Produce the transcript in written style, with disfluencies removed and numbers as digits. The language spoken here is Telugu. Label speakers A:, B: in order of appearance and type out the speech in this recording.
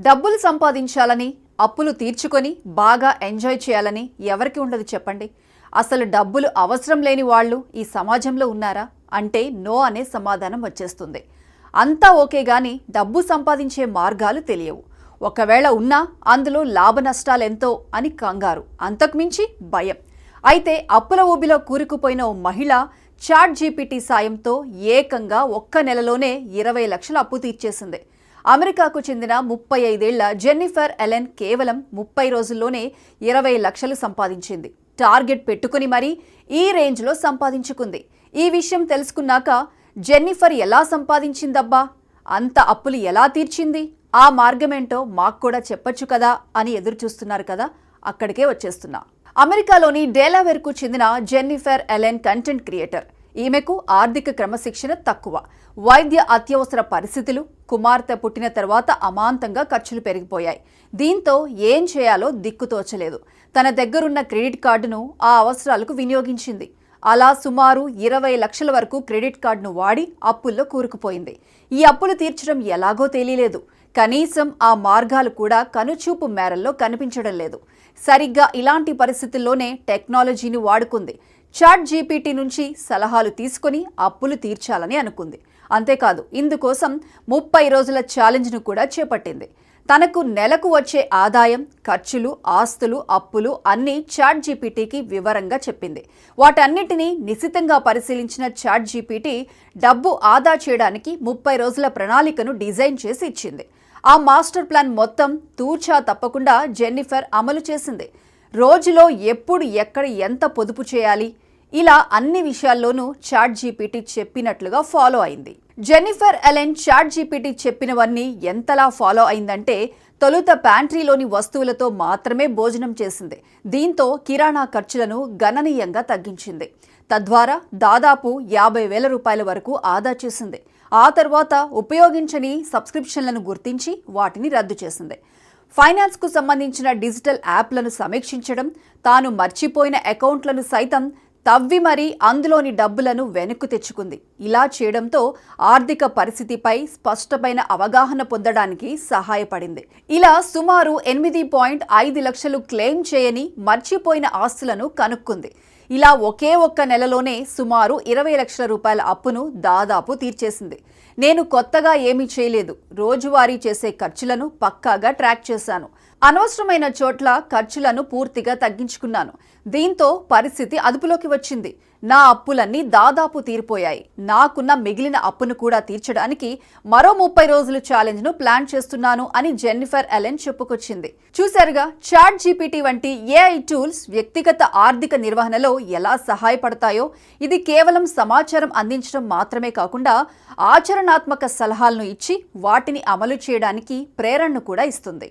A: డబ్బులు సంపాదించాలని, అప్పులు తీర్చుకొని బాగా ఎంజాయ్ చేయాలని ఎవరికి ఉండదు చెప్పండి. అసలు డబ్బులు అవసరం లేని వాళ్ళు ఈ సమాజంలో ఉన్నారా అంటే నో అనే సమాధానం వచ్చేస్తుంది. అంతా ఓకే గాని డబ్బు సంపాదించే మార్గాలు తెలియవు. ఒకవేళ ఉన్నా అందులో లాభ నష్టాలెంతో అని కంగారు, అంతకుమించి భయం. అయితే అప్పుల ఊబిలో కూరుకుపోయిన ఓ మహిళ చాట్ జీపీటీ సాయంతో ఏకంగా ఒక్క నెలలోనే 20 లక్షల అప్పు తీర్చేసింది. అమెరికాకు చెందిన 35 ఏళ్ల జెన్నిఫర్ ఎలెన్ కేవలం 30 రోజుల్లోనే 20 లక్షలు సంపాదించింది. టార్గెట్ పెట్టుకుని మరీ ఈ రేంజ్లో సంపాదించుకుంది. ఈ విషయం తెలుసుకున్నాక జెన్నిఫర్ ఎలా సంపాదించిందబ్బా, అంత అప్పులు ఎలా తీర్చింది, ఆ మార్గమేంటో మాకు కూడా చెప్పొచ్చు కదా అని ఎదురు చూస్తున్నారు కదా. అక్కడికే వచ్చేస్తున్నా. అమెరికాలోని డెలావేర్కు చెందిన జెన్నిఫర్ ఎలెన్ కంటెంట్ క్రియేటర్. ఈమెకు ఆర్థిక క్రమశిక్షణ తక్కువ, వైద్య అత్యవసర పరిస్థితులు, కుమార్తె పుట్టిన తర్వాత అమాంతంగా ఖర్చులు పెరిగిపోయాయి. దీంతో ఏం చేయాలో దిక్కుతోచలేదు. తన దగ్గరున్న క్రెడిట్ కార్డును ఆ అవసరాలకు వినియోగించింది. అలా సుమారు 20 లక్షల వరకు క్రెడిట్ కార్డును వాడి అప్పుల్లో కూరుకుపోయింది. ఈ అప్పులు తీర్చడం ఎలాగో తెలియలేదు. కనీసం ఆ మార్గాలు కూడా కనుచూపు మేరల్లో కనిపించడం లేదు. సరిగ్గా ఇలాంటి పరిస్థితుల్లోనే టెక్నాలజీని వాడుకుంది. చాట్ జీపీటీ నుంచి సలహాలు తీసుకుని అప్పులు తీర్చాలని అనుకుంది. అంతేకాదు, ఇందుకోసం 30 రోజుల ఛాలెంజ్ను కూడా చేపట్టింది. తనకు నెలకు వచ్చే ఆదాయం, ఖర్చులు, ఆస్తులు, అప్పులు అన్నీ చాట్ జీపీటీకి వివరంగా చెప్పింది. వాటన్నిటినీ నిశితంగా పరిశీలించిన చాట్ జీపీటీ డబ్బు ఆదా చేయడానికి 30 రోజుల ప్రణాళికను డిజైన్ చేసి ఇచ్చింది. ఆ మాస్టర్ ప్లాన్ మొత్తం తూచా తప్పకుండా జెన్నిఫర్ అమలు చేసింది. రోజులో ఎప్పుడు, ఎక్కడ, ఎంత పొదుపు చేయాలి, ఇలా అన్ని విషయాల్లోనూ చాట్ జీపీటీ చెప్పినట్లుగా ఫాలో అయింది. జెన్నిఫర్ ఎలెన్ చాట్ జీపీటీ చెప్పినవన్నీ ఎంతలా ఫాలో అయిందంటే తొలుత ప్యాంట్రీలోని వస్తువులతో మాత్రమే భోజనం చేసింది. దీంతో కిరాణా ఖర్చులను గణనీయంగా తగ్గించింది. తద్వారా దాదాపు 50,000 రూపాయల వరకు ఆదా చేసింది. ఆ తర్వాత ఉపయోగించని సబ్స్క్రిప్షన్లను గుర్తించి వాటిని రద్దు చేసింది. ఫైనాన్స్కు సంబంధించిన డిజిటల్ యాప్లను సమీక్షించడం, తాను మర్చిపోయిన అకౌంట్లను సైతం తవ్వి మరీ అందులోని డబ్బులను వెనక్కు తెచ్చుకుంది. ఇలా చేయడంతో ఆర్థిక పరిస్థితిపై స్పష్టమైన అవగాహన పొందడానికి సహాయపడింది. ఇలా సుమారు 8.5 లక్షలు క్లెయిమ్ చేయని మర్చిపోయిన ఆస్తులను కనుక్కుంది. ఇలా ఒకే ఒక్క నెలలోనే సుమారు 20 లక్షల రూపాయల అప్పును దాదాపు తీర్చేసింది. నేను కొత్తగా ఏమీ చేయలేదు. రోజువారీ చేసే ఖర్చులను పక్కాగా ట్రాక్ చేశాను. అనవసరమైన చోట్ల ఖర్చులను పూర్తిగా తగ్గించుకున్నాను. దీంతో పరిస్థితి అదుపులోకి వచ్చింది. నా అప్పులన్నీ దాదాపు తీరిపోయాయి. నాకున్న మిగిలిన అప్పును కూడా తీర్చడానికి మరో 30 రోజులు ఛాలెంజ్ను ప్లాన్ చేస్తున్నాను అని జెన్నిఫర్ ఎలెన్ చెప్పుకొచ్చింది. చూశారుగా, చాట్ జీపీటీ వంటి ఏఐ టూల్స్ వ్యక్తిగత ఆర్థిక నిర్వహణలో ఎలా సహాయపడతాయో. ఇది కేవలం సమాచారం అందించడం మాత్రమే కాకుండా ఆచరణాత్మక సలహాలను ఇచ్చి వాటిని అమలు చేయడానికి ప్రేరణను కూడా ఇస్తుంది.